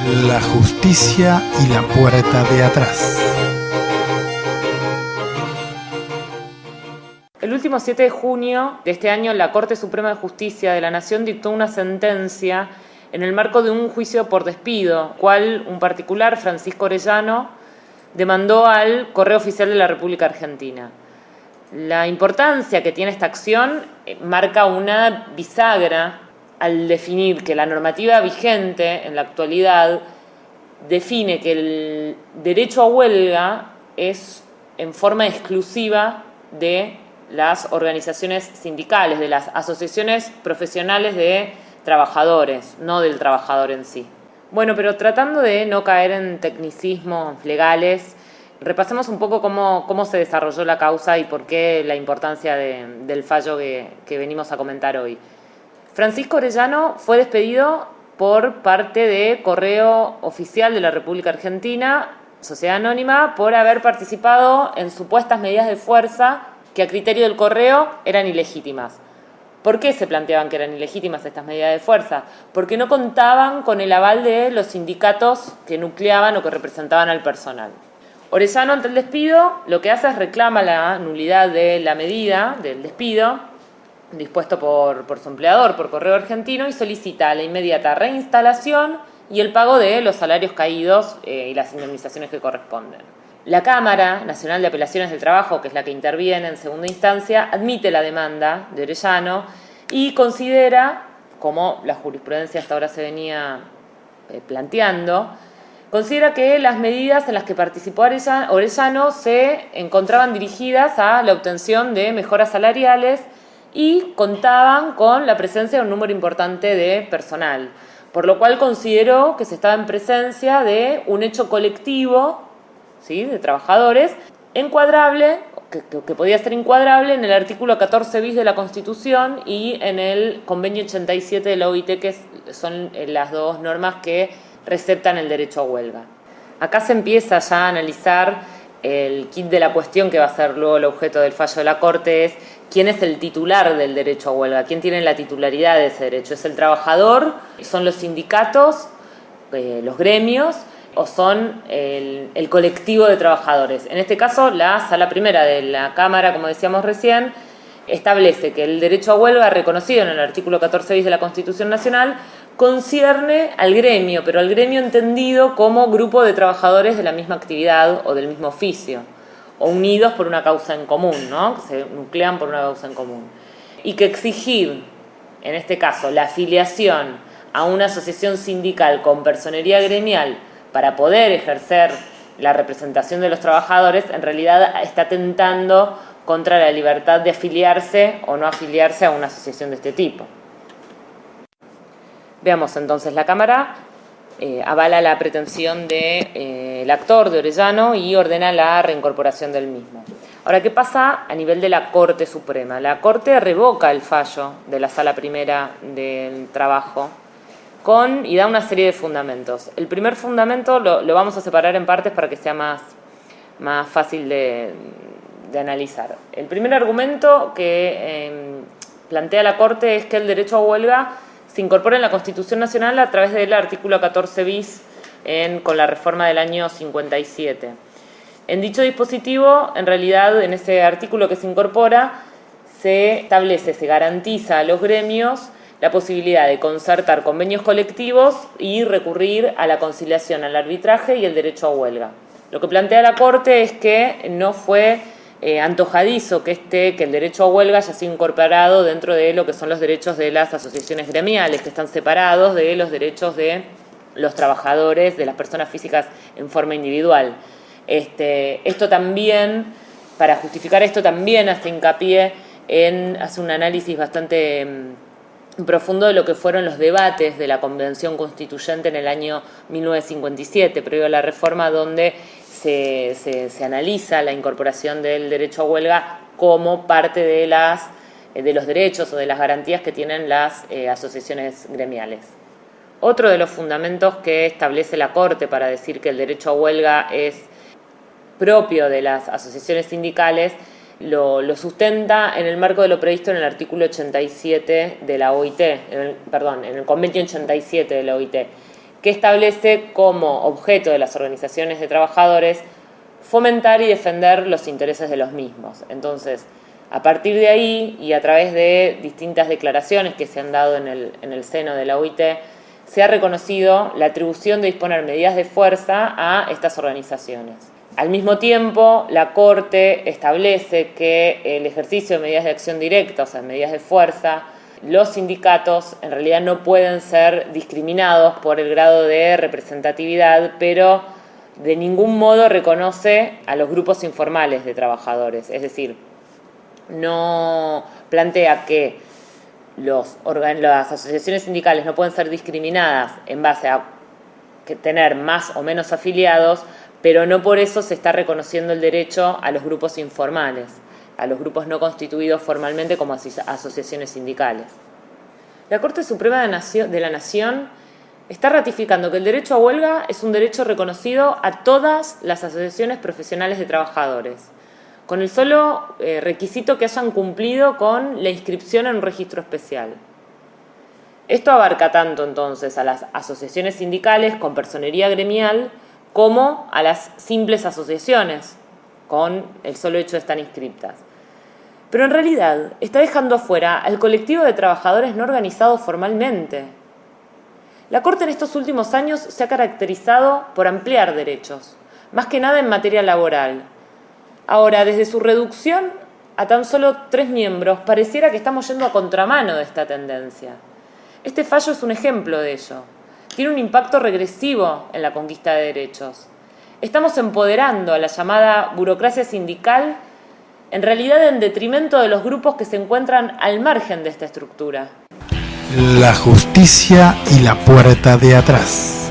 La justicia y la puerta de atrás. El último 7 de junio de este año, la Corte Suprema de Justicia de la Nación dictó una sentencia en el marco de un juicio por despido, cual un particular, Francisco Orellano, demandó al Correo Oficial de la República Argentina. La importancia que tiene esta acción marca una bisagra al definir que la normativa vigente en la actualidad define que el derecho a huelga es en forma exclusiva de las organizaciones sindicales, de las asociaciones profesionales de trabajadores, no del trabajador en sí. Bueno, pero tratando de no caer en tecnicismos legales, repasemos un poco cómo se desarrolló la causa y por qué la importancia del fallo que venimos a comentar hoy. Francisco Orellano fue despedido por parte de Correo Oficial de la República Argentina, Sociedad Anónima, por haber participado en supuestas medidas de fuerza que a criterio del Correo eran ilegítimas. ¿Por qué se planteaban que eran ilegítimas estas medidas de fuerza? Porque no contaban con el aval de los sindicatos que nucleaban o que representaban al personal. Orellano, ante el despido, lo que hace es reclama la nulidad de la medida del despido dispuesto por su empleador, por Correo Argentino, y solicita la inmediata reinstalación y el pago de los salarios caídos y las indemnizaciones que corresponden. La Cámara Nacional de Apelaciones del Trabajo, que es la que interviene en segunda instancia, admite la demanda de Orellano y considera, como la jurisprudencia hasta ahora se venía planteando, considera que las medidas en las que participó Orellano se encontraban dirigidas a la obtención de mejoras salariales y contaban con la presencia de un número importante de personal, por lo cual consideró que se estaba en presencia de un hecho colectivo, ¿sí?, de trabajadores, encuadrable, que podía ser encuadrable en el artículo 14 bis de la Constitución y en el convenio 87 de la OIT, que son las dos normas que receptan el derecho a huelga. Acá se empieza ya a analizar el kit de la cuestión, que va a ser luego el objeto del fallo de la Corte, es quién es el titular del derecho a huelga, quién tiene la titularidad de ese derecho. ¿Es el trabajador? ¿Son los sindicatos, los gremios? ¿O son el colectivo de trabajadores? En este caso, la Sala Primera de la Cámara, como decíamos recién, establece que el derecho a huelga, reconocido en el artículo 14 bis de la Constitución Nacional, concierne al gremio, pero al gremio entendido como grupo de trabajadores de la misma actividad o del mismo oficio, o unidos por una causa en común, ¿no?, que se nuclean por una causa en común. Y que exigir, en este caso, la afiliación a una asociación sindical con personería gremial para poder ejercer la representación de los trabajadores, en realidad está atentando contra la libertad de afiliarse o no afiliarse a una asociación de este tipo. Veamos entonces, la Cámara avala la pretensión del actor, de Orellano, y ordena la reincorporación del mismo. Ahora, ¿qué pasa a nivel de la Corte Suprema? La Corte revoca el fallo de la Sala Primera del Trabajo y da una serie de fundamentos. El primer fundamento lo vamos a separar en partes para que sea más fácil de analizar. El primer argumento que plantea la Corte es que el derecho a huelga se incorpora en la Constitución Nacional a través del artículo 14 bis con la reforma del año 57. En dicho dispositivo, en realidad, en ese artículo que se incorpora, se establece, se garantiza a los gremios la posibilidad de concertar convenios colectivos y recurrir a la conciliación, al arbitraje y el derecho a huelga. Lo que plantea la Corte es que no fue antojadizo que el derecho a huelga haya sido incorporado dentro de lo que son los derechos de las asociaciones gremiales, que están separados de los derechos de los trabajadores, de las personas físicas en forma individual. Esto también, para justificar esto, también hace hincapié hace un análisis bastante profundo de lo que fueron los debates de la Convención Constituyente en el año 1957, previo a la reforma, donde se analiza la incorporación del derecho a huelga como parte de los derechos o de las garantías que tienen las asociaciones gremiales. Otro de los fundamentos que establece la Corte para decir que el derecho a huelga es propio de las asociaciones sindicales lo sustenta en el marco de lo previsto en el artículo 87 de la OIT, en el convenio 87 de la OIT, que establece como objeto de las organizaciones de trabajadores fomentar y defender los intereses de los mismos. Entonces, a partir de ahí y a través de distintas declaraciones que se han dado en el seno de la OIT, se ha reconocido la atribución de disponer medidas de fuerza a estas organizaciones. Al mismo tiempo, la Corte establece que el ejercicio de medidas de acción directa, o sea, medidas de fuerza, los sindicatos en realidad no pueden ser discriminados por el grado de representatividad, pero de ningún modo reconoce a los grupos informales de trabajadores. Es decir, no plantea que las asociaciones sindicales no pueden ser discriminadas en base a tener más o menos afiliados, pero no por eso se está reconociendo el derecho a los grupos informales, a los grupos no constituidos formalmente como asociaciones sindicales. La Corte Suprema de la Nación está ratificando que el derecho a huelga es un derecho reconocido a todas las asociaciones profesionales de trabajadores, con el solo requisito que hayan cumplido con la inscripción en un registro especial. Esto abarca tanto entonces a las asociaciones sindicales con personería gremial como a las simples asociaciones con el solo hecho de estar inscriptas. Pero en realidad está dejando afuera al colectivo de trabajadores no organizados formalmente. La Corte en estos últimos años se ha caracterizado por ampliar derechos, más que nada en materia laboral. Ahora, desde su reducción a tan solo 3 miembros, pareciera que estamos yendo a contramano de esta tendencia. Este fallo es un ejemplo de ello. Tiene un impacto regresivo en la conquista de derechos. Estamos empoderando a la llamada burocracia sindical, en realidad en detrimento de los grupos que se encuentran al margen de esta estructura. La justicia y la puerta de atrás.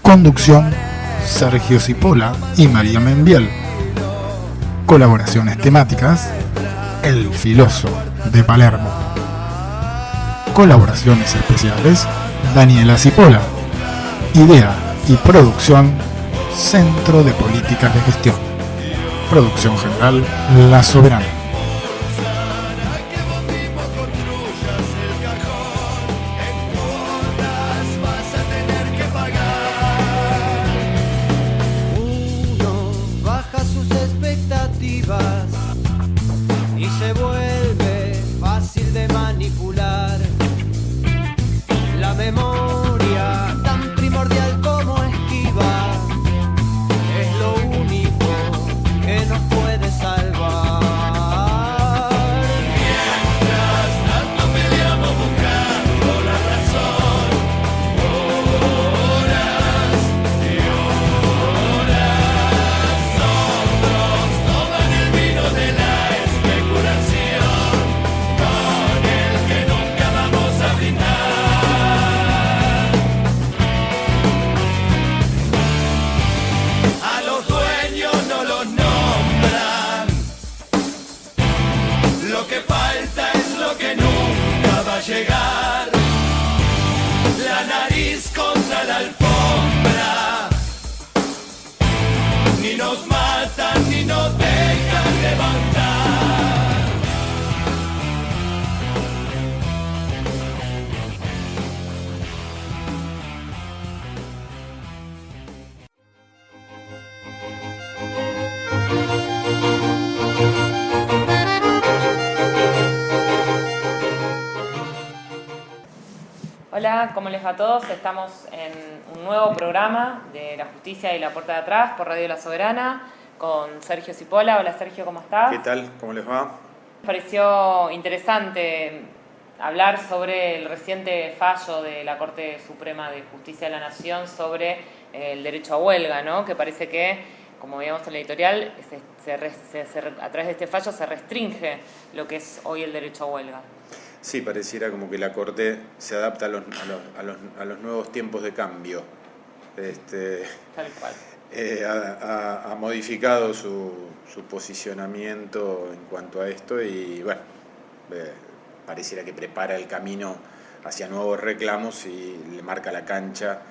Conducción, Sergio Cipolla y María Membiel. Colaboraciones temáticas, El Filoso de Palermo. Colaboraciones especiales, Daniela Cipolla. Idea y producción, Centro de Políticas de Gestión. Producción general, La Soberana. Y se vuelve fácil de manipular. La memoria, tan primordial como esquiva, es lo único que nos puede salvar. Mientras tanto peleamos buscando la razón, horas y horas, otros toman el vino de la especulación, con el que nunca vamos a brindar. A los dueños no los nombran, lo que falta es lo que nunca va a llegar. La nariz contra la alfombra, ni nos matan ni nos dejan levantar. Hola, ¿cómo les va a todos? Estamos en un nuevo programa de La Justicia y la Puerta de Atrás por Radio La Soberana con Sergio Cipolla. Hola Sergio, ¿cómo estás? ¿Qué tal? ¿Cómo les va? Me pareció interesante hablar sobre el reciente fallo de la Corte Suprema de Justicia de la Nación sobre el derecho a huelga, ¿no? Que parece que, como veíamos en la editorial, a través de este fallo se restringe lo que es hoy el derecho a huelga. Sí, pareciera como que la Corte se adapta a los nuevos tiempos de cambio. Tal cual. Ha modificado su posicionamiento en cuanto a esto y, bueno, pareciera que prepara el camino hacia nuevos reclamos y le marca la cancha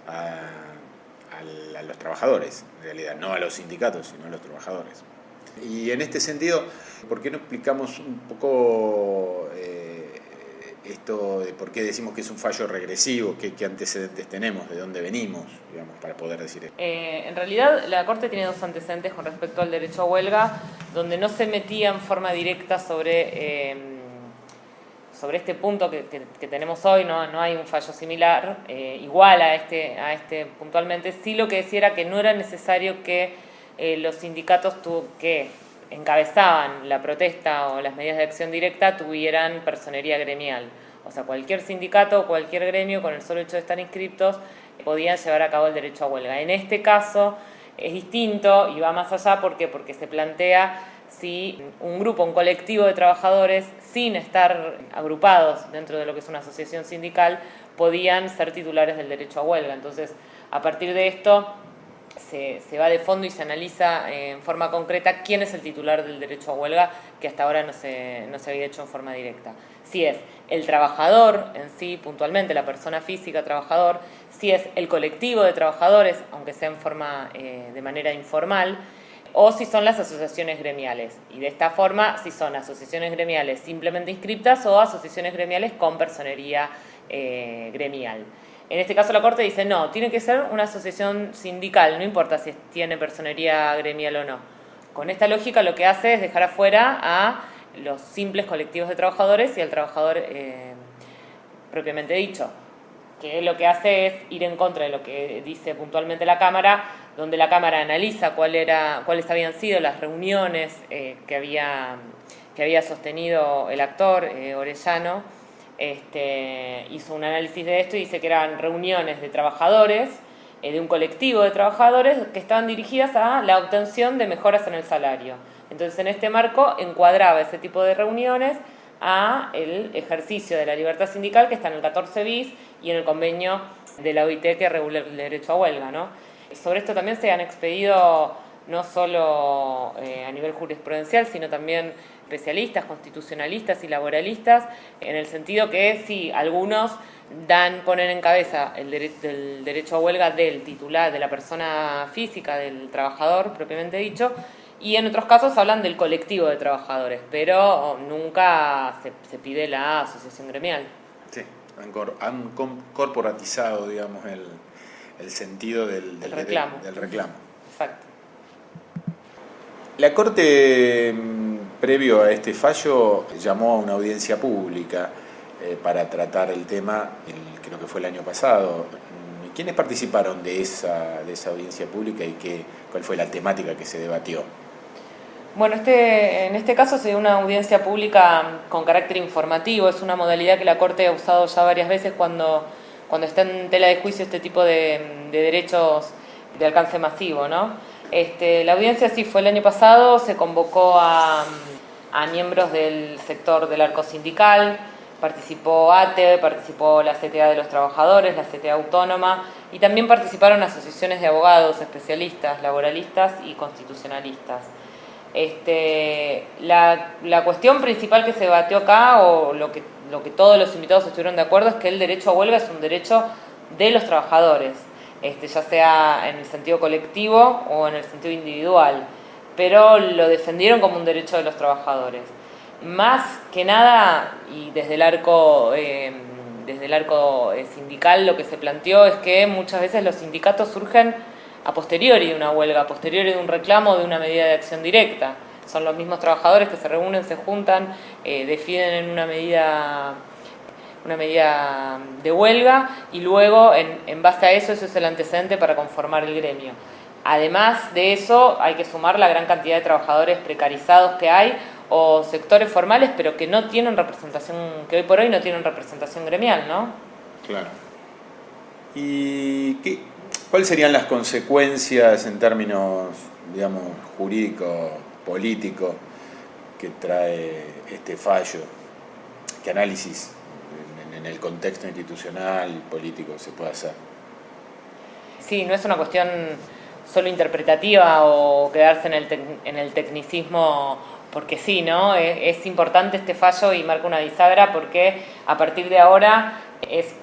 a los trabajadores, en realidad, no a los sindicatos, sino a los trabajadores. Y en este sentido, ¿por qué no explicamos un poco esto de por qué decimos que es un fallo regresivo, qué antecedentes tenemos, de dónde venimos, digamos, para poder decir esto? En realidad, la Corte tiene dos antecedentes con respecto al derecho a huelga, donde no se metía en forma directa sobre este punto que tenemos hoy, no hay un fallo similar, igual a este puntualmente. Sí, lo que decía era que no era necesario que los sindicatos que encabezaban la protesta o las medidas de acción directa tuvieran personería gremial. O sea, cualquier sindicato o cualquier gremio, con el solo hecho de estar inscriptos, podían llevar a cabo el derecho a huelga. En este caso es distinto y va más allá. ¿Por qué? Porque se plantea si un grupo, un colectivo de trabajadores, sin estar agrupados dentro de lo que es una asociación sindical, podían ser titulares del derecho a huelga. Entonces, a partir de esto, se va de fondo y se analiza en forma concreta quién es el titular del derecho a huelga, que hasta ahora no se había hecho en forma directa. Si es el trabajador en sí, puntualmente, la persona física trabajador, si es el colectivo de trabajadores, aunque sea en forma de manera informal, o si son las asociaciones gremiales. Y de esta forma, si son asociaciones gremiales simplemente inscriptas o asociaciones gremiales con personería gremial. En este caso la Corte dice, no, tiene que ser una asociación sindical, no importa si tiene personería gremial o no. Con esta lógica lo que hace es dejar afuera a los simples colectivos de trabajadores y al trabajador propiamente dicho, que lo que hace es ir en contra de lo que dice puntualmente la Cámara, donde la Cámara analiza cuáles habían sido las reuniones que había sostenido el actor Orellano. Hizo un análisis de esto y dice que eran reuniones de trabajadores, de un colectivo de trabajadores que estaban dirigidas a la obtención de mejoras en el salario. Entonces, en este marco encuadraba ese tipo de reuniones a el ejercicio de la libertad sindical, que está en el 14 bis y en el convenio de la OIT que regula el derecho a huelga, ¿no? Sobre esto también se han expedido no solo a nivel jurisprudencial, sino también especialistas, constitucionalistas y laboralistas, en el sentido que sí, algunos ponen en cabeza el derecho a huelga del titular, de la persona física, del trabajador propiamente dicho, y en otros casos hablan del colectivo de trabajadores, pero nunca se pide la asociación gremial. Sí, han corporatizado, digamos, el sentido del reclamo. Exacto. La Corte, previo a este fallo, llamó a una audiencia pública para tratar el tema, creo que fue el año pasado. ¿Quiénes participaron de esa audiencia pública y cuál fue la temática que se debatió? Bueno, en este caso se dio una audiencia pública con carácter informativo. Es una modalidad que la Corte ha usado ya varias veces cuando está en tela de juicio este tipo de derechos de alcance masivo, ¿no? La audiencia sí fue el año pasado, se convocó a miembros del sector del arco sindical, participó ATE, participó la CTA de los trabajadores, la CTA autónoma, y también participaron asociaciones de abogados, especialistas, laboralistas y constitucionalistas. La cuestión principal que se debatió acá, o lo que todos los invitados estuvieron de acuerdo, es que el derecho a huelga es un derecho de los trabajadores, ya sea en el sentido colectivo o en el sentido individual, pero lo defendieron como un derecho de los trabajadores. Más que nada, y desde el arco sindical lo que se planteó es que muchas veces los sindicatos surgen a posteriori de una huelga, a posteriori de un reclamo, de una medida de acción directa. Son los mismos trabajadores que se reúnen, se juntan, definen en una medida de huelga y luego en base a eso es el antecedente para conformar el gremio. Además de eso hay que sumar la gran cantidad de trabajadores precarizados que hay o sectores formales pero que no tienen representación, que hoy por hoy no tienen representación gremial, ¿no? Claro. ¿Y cuáles serían las consecuencias en términos, digamos, jurídicos, políticos que trae este fallo? ¿Qué análisis en el contexto institucional y político se puede hacer? Sí, no es una cuestión solo interpretativa o quedarse en el tecnicismo porque sí, ¿no? Es importante este fallo y marca una bisagra porque a partir de ahora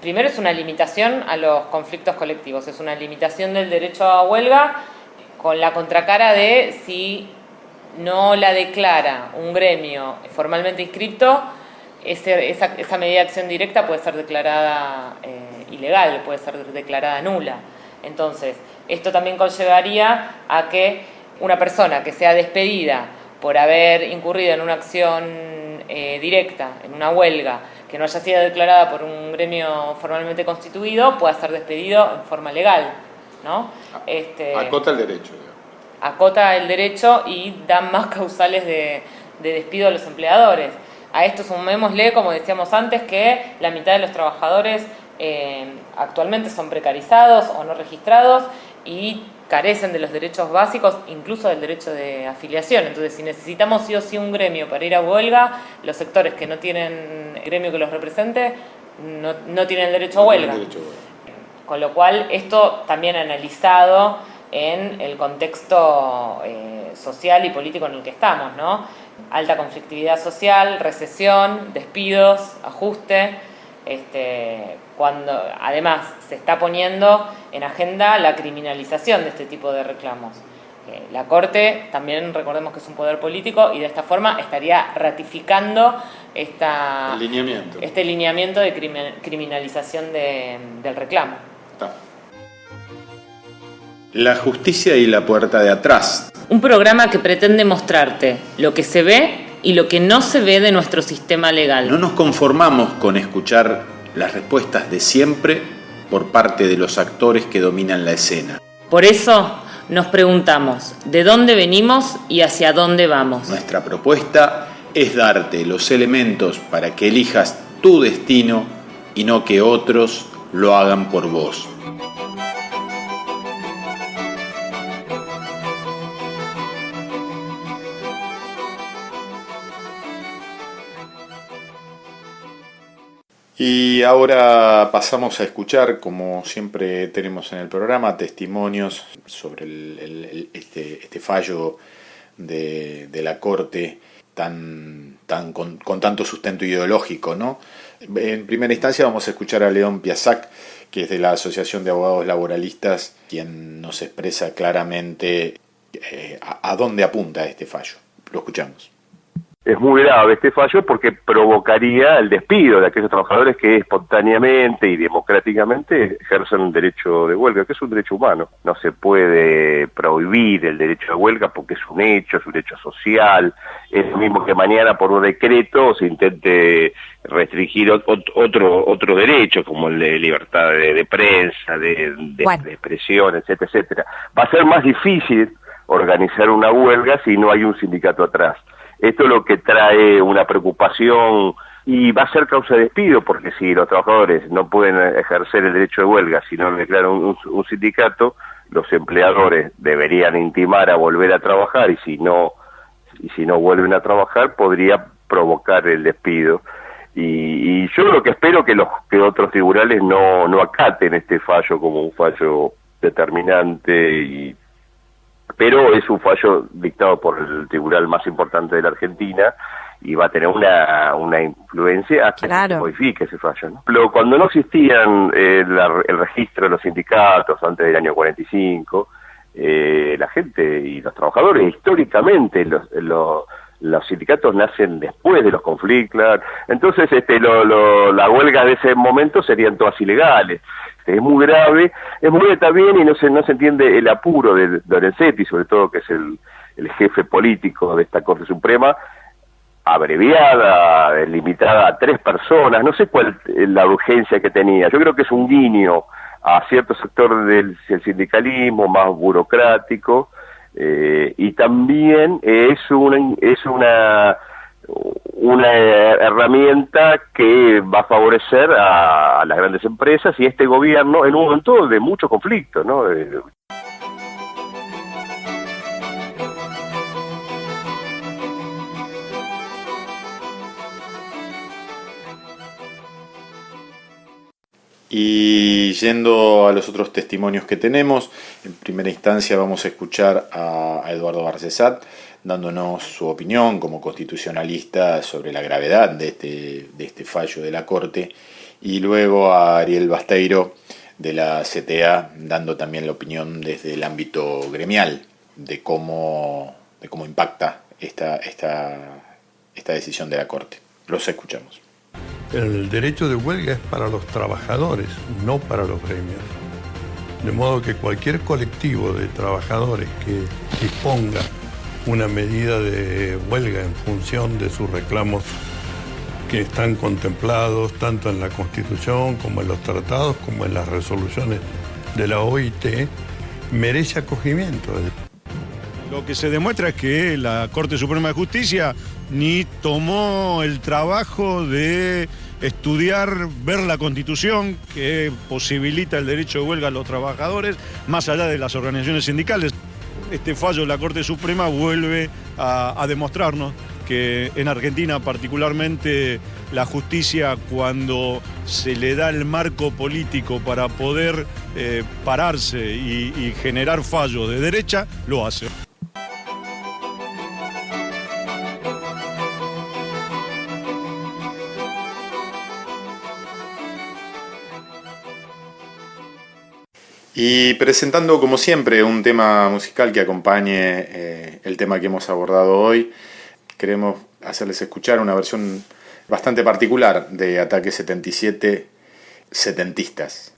Primero es una limitación a los conflictos colectivos, es una limitación del derecho a huelga con la contracara de si no la declara un gremio formalmente inscripto, esa medida de acción directa puede ser declarada ilegal, puede ser declarada nula. Entonces, esto también conllevaría a que una persona que sea despedida por haber incurrido en una acción directa, en una huelga, que no haya sido declarada por un gremio formalmente constituido, pueda ser despedido en forma legal, ¿no? Acota el derecho, digamos. Acota el derecho y dan más causales de despido a los empleadores. A esto sumémosle, como decíamos antes, que la mitad de los trabajadores actualmente son precarizados o no registrados y carecen de los derechos básicos, incluso del derecho de afiliación. Entonces, si necesitamos sí o sí un gremio para ir a huelga, los sectores que no tienen gremio que los represente no tienen derecho a huelga. Con lo cual, esto también analizado en el contexto social y político en el que estamos, ¿no? Alta conflictividad social, recesión, despidos, ajuste, cuando además se está poniendo en agenda la criminalización de este tipo de reclamos. La Corte también, recordemos que es un poder político y de esta forma estaría ratificando este lineamiento de criminalización del reclamo. La justicia y la puerta de atrás. Un programa que pretende mostrarte lo que se ve y lo que no se ve de nuestro sistema legal. No nos conformamos con escuchar las respuestas de siempre por parte de los actores que dominan la escena. Por eso nos preguntamos, ¿de dónde venimos y hacia dónde vamos? Nuestra propuesta es darte los elementos para que elijas tu destino y no que otros lo hagan por vos. Y ahora pasamos a escuchar, como siempre tenemos en el programa, testimonios sobre este fallo de la Corte con tanto sustento ideológico, ¿no? En primera instancia vamos a escuchar a León Piasac, que es de la Asociación de Abogados Laboralistas, quien nos expresa claramente a dónde apunta este fallo. Lo escuchamos. Es muy grave este fallo porque provocaría el despido de aquellos trabajadores que espontáneamente y democráticamente ejercen un derecho de huelga, que es un derecho humano. No se puede prohibir el derecho de huelga porque es un hecho social. Es lo mismo que mañana por un decreto se intente restringir otro derecho, como el de libertad de prensa, de expresión, etcétera, etcétera. Va a ser más difícil organizar una huelga si no hay un sindicato atrás. Esto es lo que trae una preocupación y va a ser causa de despido, porque si los trabajadores no pueden ejercer el derecho de huelga, si no declaran un sindicato, los empleadores deberían intimar a volver a trabajar y si no vuelven a trabajar podría provocar el despido. Y yo lo que espero que otros tribunales no acaten este fallo como un fallo determinante pero es un fallo dictado por el tribunal más importante de la Argentina y va a tener una influencia hasta que se modifique ese fallo, ¿no? Pero cuando no existían el registro de los sindicatos antes del año 45, la gente y los trabajadores, históricamente los sindicatos nacen después de los conflictos, entonces las huelgas de ese momento serían todas ilegales. Es muy grave también y no se entiende el apuro de Lorenzetti, sobre todo que es el jefe político de esta Corte Suprema, abreviada, limitada a 3 personas, no sé cuál es la urgencia que tenía. Yo creo que es un guiño a cierto sector del sindicalismo más burocrático y también es una herramienta que va a favorecer a las grandes empresas y este gobierno en un momento de mucho conflicto, ¿no? Y yendo a los otros testimonios que tenemos, en primera instancia vamos a escuchar a Eduardo Barcesat dándonos su opinión como constitucionalista sobre la gravedad de este fallo de la Corte, y luego a Ariel Basteiro de la CTA dando también la opinión desde el ámbito gremial de cómo impacta esta decisión de la Corte. Los escuchamos. El derecho de huelga es para los trabajadores, no para los gremios. De modo que cualquier colectivo de trabajadores que disponga una medida de huelga en función de sus reclamos que están contemplados tanto en la Constitución como en los tratados, como en las resoluciones de la OIT, merece acogimiento. Lo que se demuestra es que la Corte Suprema de Justicia ni tomó el trabajo de estudiar, ver la Constitución que posibilita el derecho de huelga a los trabajadores, más allá de las organizaciones sindicales. Este fallo de la Corte Suprema vuelve a demostrarnos que en Argentina particularmente la justicia, cuando se le da el marco político para poder pararse y generar fallos de derecha, lo hace. Y presentando como siempre un tema musical que acompañe el tema que hemos abordado hoy, queremos hacerles escuchar una versión bastante particular de Ataque 77, Setentistas.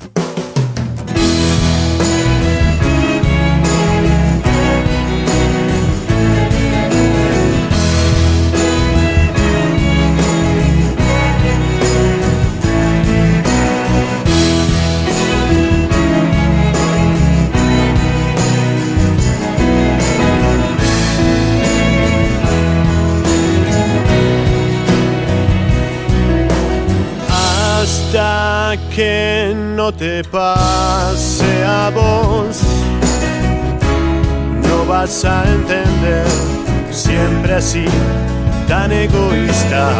Que no te pase a vos, no vas a entender, siempre así, tan egoísta.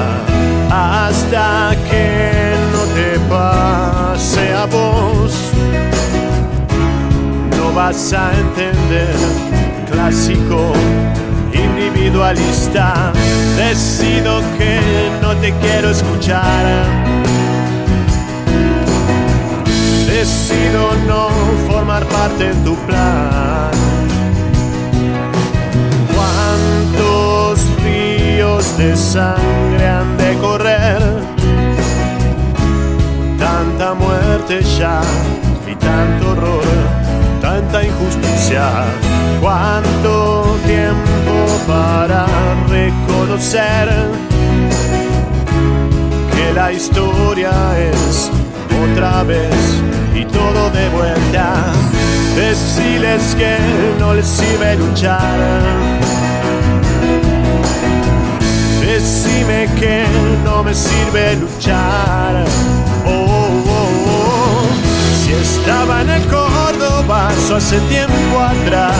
Hasta que no te pase a vos, no vas a entender, clásico, individualista. Decido que no te quiero escuchar. Decido no formar parte en tu plan. ¿Cuántos ríos de sangre han de correr? Tanta muerte ya y tanto horror, tanta injusticia. ¿Cuánto tiempo para reconocer que la historia es otra vez y todo de vuelta? Deciles que no les sirve luchar. Decime que no me sirve luchar. Si estaba en el Córdoba hace tiempo atrás,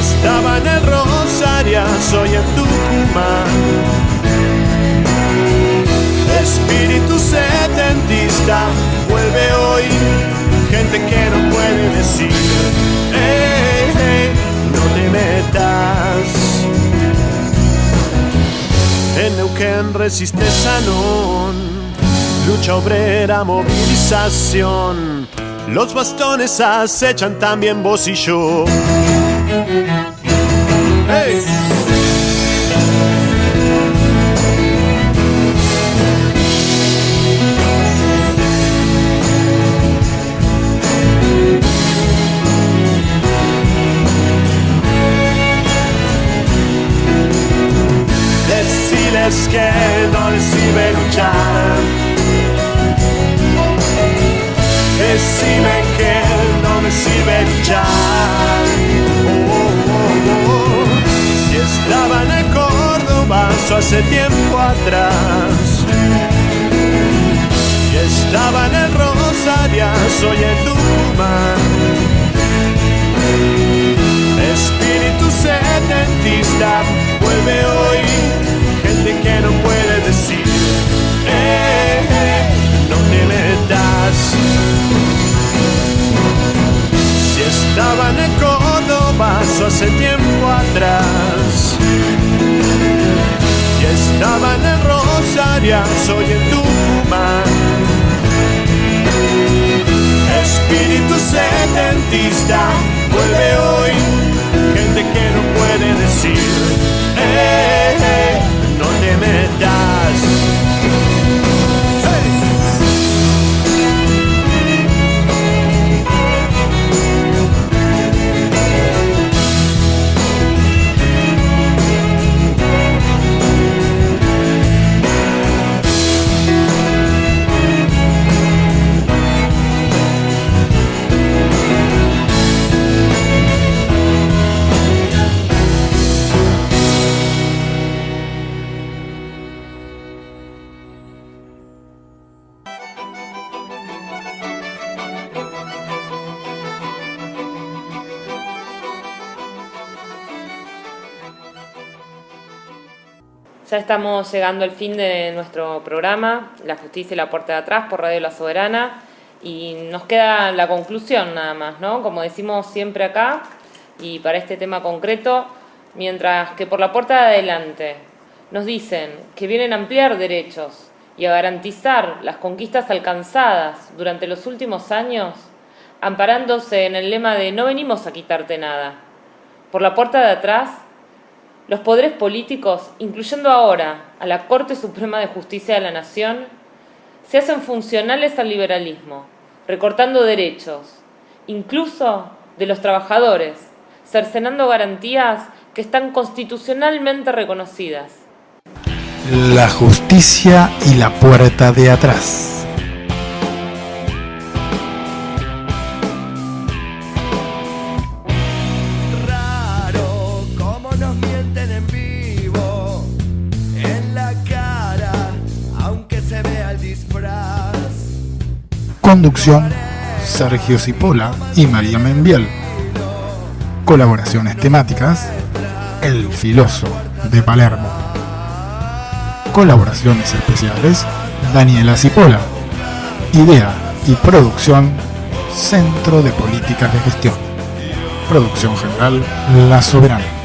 estaba en el Rosario, soy en Tucumán. Espíritu setentista, vuelve hoy, gente que no puede decir, hey, hey, no te metas. En Neuquén resiste Sanón, lucha obrera, movilización. Los bastones acechan también vos y yo. Hey. Deciles que no les sirve luchar. Decime que no me sirve luchar. Si estaba en el Córdoba hace tiempo atrás, y estaba en el Rosario, soy en Tucumán. Espíritu setentista, vuelve hoy, gente que no puede decir, Colombia, soy el Tucumán. Espíritu setentista, vuelve hoy, gente que no puede decir, no te metas. Ya estamos llegando al fin de nuestro programa, La Justicia y la Puerta de Atrás por Radio La Soberana, y nos queda la conclusión nada más, ¿no? Como decimos siempre acá, y para este tema concreto, mientras que por la puerta de adelante nos dicen que vienen a ampliar derechos y a garantizar las conquistas alcanzadas durante los últimos años, amparándose en el lema de no venimos a quitarte nada. Por la puerta de atrás, los poderes políticos, incluyendo ahora a la Corte Suprema de Justicia de la Nación, se hacen funcionales al liberalismo, recortando derechos, incluso de los trabajadores, cercenando garantías que están constitucionalmente reconocidas. La justicia y la puerta de atrás. Conducción, Sergio Cipolla y María Membiel. Colaboraciones temáticas, El Filoso de Palermo. Colaboraciones especiales, Daniela Cipolla. Idea y producción, Centro de Políticas de Gestión. Producción general, La Soberana.